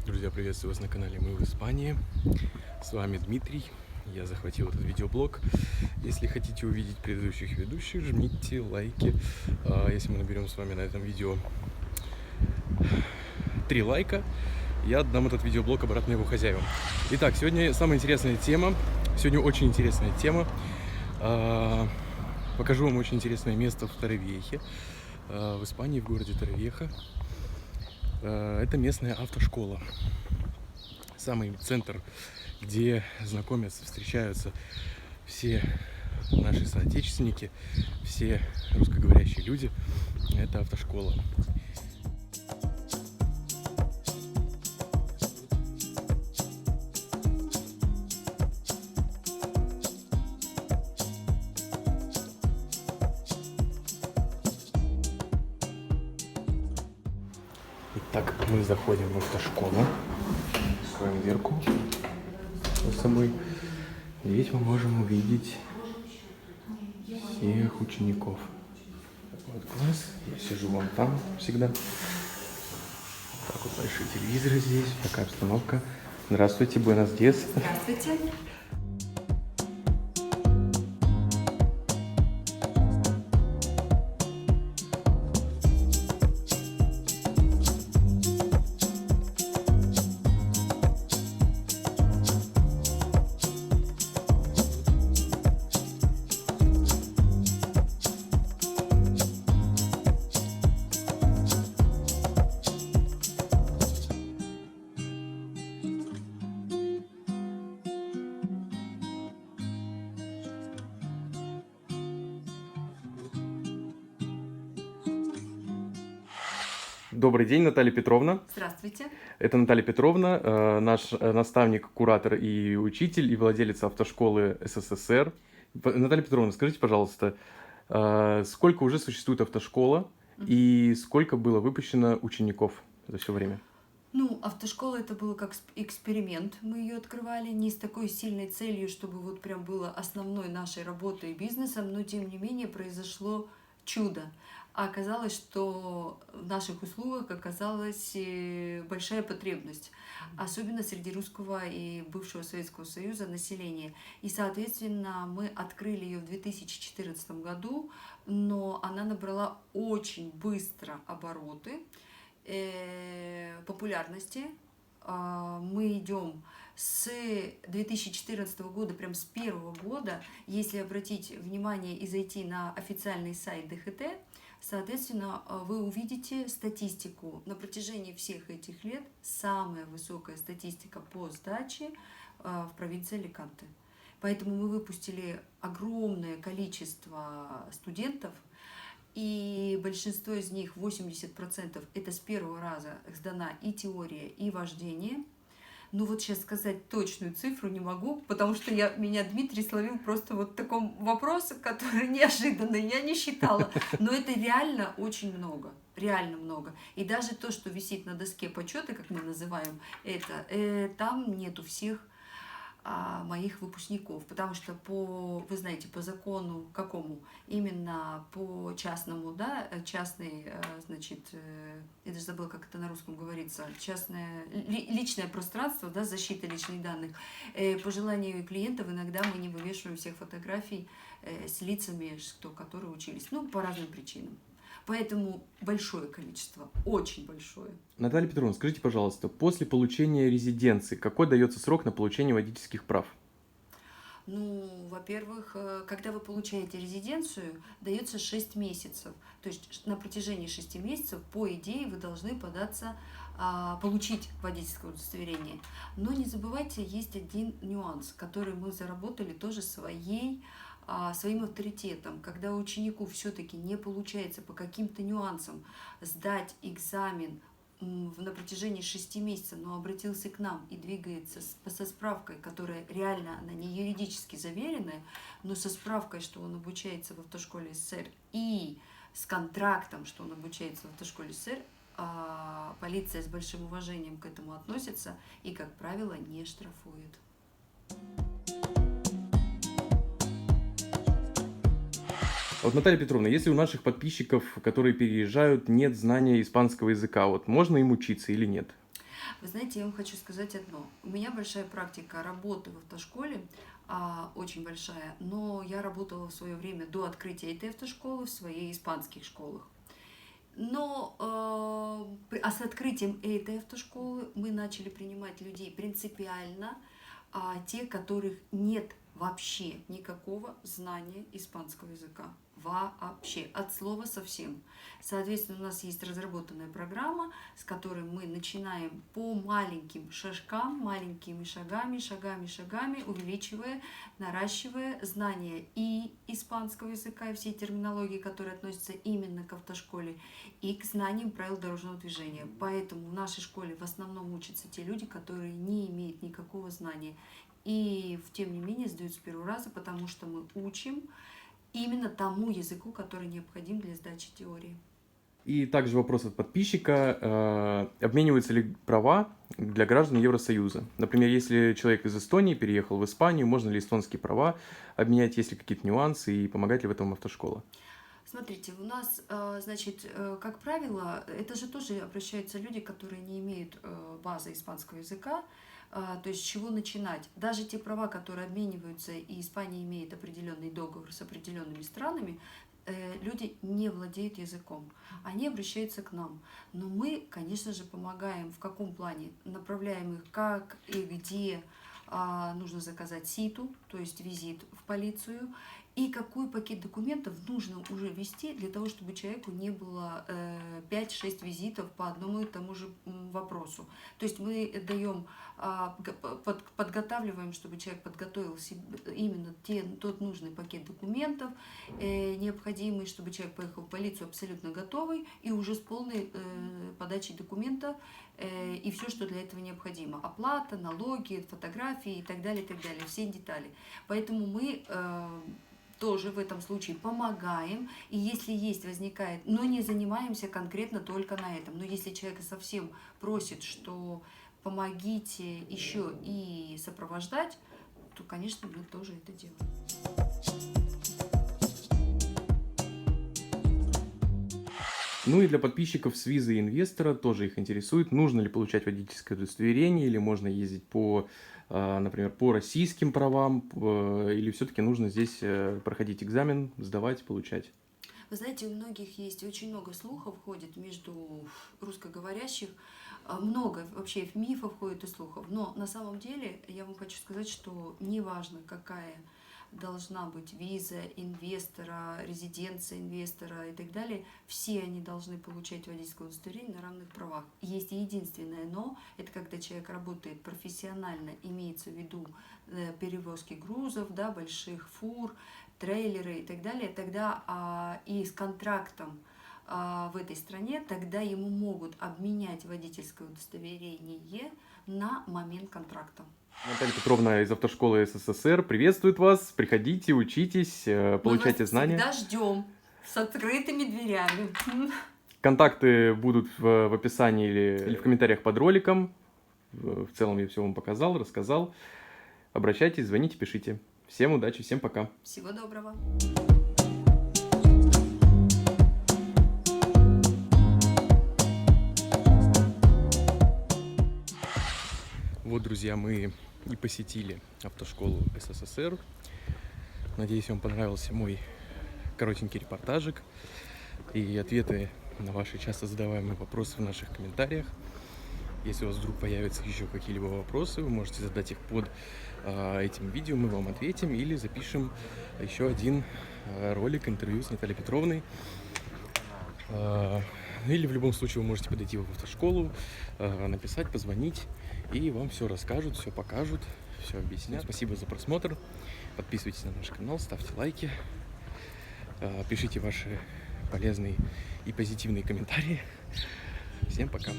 Друзья, приветствую вас на канале «Мы в Испании». С вами Дмитрий. Я захватил этот видеоблог. Если хотите увидеть предыдущих ведущих, жмите лайки. Если мы наберем с вами на этом видео 3 лайка, я отдам этот видеоблог обратно его хозяевам. Итак, сегодня самая интересная тема. Сегодня очень интересная тема. Покажу вам очень интересное место в Торовьехе, в Испании, в городе Торовьеха. Это местная автошкола. Самый центр, где знакомятся, встречаются все наши соотечественники, все русскоговорящие люди. Это автошкола. Итак, мы заходим в автошколу. Откроем дверку с собой. Здесь мы можем увидеть всех учеников. Вот класс. Я сижу вон там всегда. Так вот большие телевизоры здесь. Такая обстановка. Здравствуйте, буэнос диас. Здравствуйте. Добрый день, Наталья Петровна. Здравствуйте. Это Наталья Петровна, наш наставник, куратор и учитель, и владелец автошколы СССР. Наталья Петровна, скажите, пожалуйста, сколько уже существует автошкола и сколько было выпущено учеников за все время? Ну, автошкола это было как эксперимент. Мы ее открывали не с такой сильной целью, чтобы вот прям было основной нашей работой и бизнесом, но тем не менее произошло чудо. А оказалось, что в наших услугах оказалась большая потребность, особенно среди русского и бывшего Советского Союза населения. И, соответственно, мы открыли ее в 2014 году, но она набрала очень быстро обороты, популярности. Мы идем с 2014 года, прям с первого года, если обратить внимание и зайти на официальный сайт ДХТ, соответственно, вы увидите статистику. На протяжении всех этих лет самая высокая статистика по сдаче в провинции Аликанте. Поэтому мы выпустили огромное количество студентов, и большинство из них, 80%, это с первого раза сдана и теория, и вождение. Ну вот сейчас сказать точную цифру не могу, потому что меня Дмитрий словил просто вот в таком вопросе, который неожиданный, я не считала. Но это реально очень много, реально много. И даже то, что висит на доске почета, как мы называем это, там нету всех моих выпущников, потому что вы знаете, по закону какому? Именно по частному, да, частный, значит, я даже забыла, как это на русском говорится, частное, личное пространство, да, защита личных данных. По желанию клиентов иногда мы не вывешиваем всех фотографий с лицами, которые учились, ну, по разным причинам. Поэтому большое количество, очень большое. Наталья Петровна, скажите, пожалуйста, после получения резиденции какой дается срок на получение водительских прав? Ну, во-первых, когда вы получаете резиденцию, дается 6 месяцев. То есть на протяжении 6 месяцев, по идее, вы должны получить водительское удостоверение. Но не забывайте, есть один нюанс, который мы заработали тоже своим авторитетом. Когда ученику все-таки не получается по каким-то нюансам сдать экзамен на протяжении 6 месяцев, но обратился к нам и двигается со справкой, которая реально, она не юридически заверенная, но со справкой, что он обучается в автошколе СССР, и с контрактом, что он обучается в автошколе СССР, полиция с большим уважением к этому относится и, как правило, не штрафует. Вот, Наталья Петровна, если у наших подписчиков, которые переезжают, нет знания испанского языка, вот можно им учиться или нет? Вы знаете, я вам хочу сказать одно. У меня большая практика работы в автошколе, очень большая, но я работала в свое время до открытия этой автошколы в своих испанских школах. Но с открытием этой автошколы мы начали принимать людей принципиально, те, которых нет вообще никакого знания испанского языка. Вообще, от слова совсем. Соответственно, у нас есть разработанная программа, с которой мы начинаем по маленьким шажкам, маленькими шагами, увеличивая, наращивая знания и испанского языка, и всей терминологии, которая относится именно к автошколе, и к знаниям правил дорожного движения. Поэтому в нашей школе в основном учатся те люди, которые не имеют никакого знания. И, тем не менее, сдают с первого раза, потому что мы учим именно тому языку, который необходим для сдачи теории. И также вопрос от подписчика. Обмениваются ли права для граждан Евросоюза? Например, если человек из Эстонии переехал в Испанию, можно ли эстонские права обменять, есть ли какие-то нюансы и помогает ли в этом автошкола? Смотрите, у нас, значит, как правило, это же тоже обращаются люди, которые не имеют базы испанского языка, то есть с чего начинать. Даже те права, которые обмениваются, и Испания имеет определенный договор с определенными странами, люди не владеют языком, они обращаются к нам. Но мы, конечно же, помогаем в каком плане? Направляем их, как и где нужно заказать СИТу, то есть визит в полицию, и какой пакет документов нужно уже ввести для того, чтобы человеку не было 5-6 визитов по одному и тому же вопросу. То есть мы даем, подготавливаем, чтобы человек подготовил себе именно тот нужный пакет документов, необходимый, чтобы человек поехал в полицию абсолютно готовый и уже с полной подачей документов и все, что для этого необходимо. Оплата, налоги, фотографии и так далее, все детали. Поэтому мы тоже в этом случае помогаем, и если возникает, но не занимаемся конкретно только на этом. Но если человек совсем просит, что помогите еще и сопровождать, то, конечно, мы тоже это делаем. Ну и для подписчиков с визой инвестора тоже их интересует, нужно ли получать водительское удостоверение, или можно ездить по, например, по российским правам, или все-таки нужно здесь проходить экзамен, сдавать, получать. Вы знаете, у многих есть очень много слухов ходит между русскоговорящих, много вообще мифов ходит и слухов, но на самом деле я вам хочу сказать, что неважно, какая должна быть виза инвестора, резиденция инвестора и так далее, все они должны получать водительское удостоверение на равных правах. Есть единственное но, это когда человек работает профессионально, имеется в виду перевозки грузов, да, больших фур, трейлеры и так далее, тогда и с контрактом в этой стране, тогда ему могут обменять водительское удостоверение на момент контракта. Наталья Петровна из автошколы СССР приветствует вас. Приходите, учитесь, получайте знания. Мы вас всегда ждем с открытыми дверями. Контакты будут в описании или в комментариях под роликом. В целом я все вам показал, рассказал. Обращайтесь, звоните, пишите. Всем удачи, всем пока. Всего доброго. Вот, друзья, мы и посетили автошколу СССР. Надеюсь, вам понравился мой коротенький репортажик и ответы на ваши часто задаваемые вопросы в наших комментариях. Если у вас вдруг появятся еще какие-либо вопросы, вы можете задать их под этим видео, мы вам ответим или запишем еще один ролик, интервью с Натальей Петровной. Или в любом случае вы можете подойти в автошколу, написать, позвонить, и вам все расскажут, все покажут, все объяснят. Спасибо за просмотр. Подписывайтесь на наш канал, ставьте лайки, пишите ваши полезные и позитивные комментарии. Всем пока!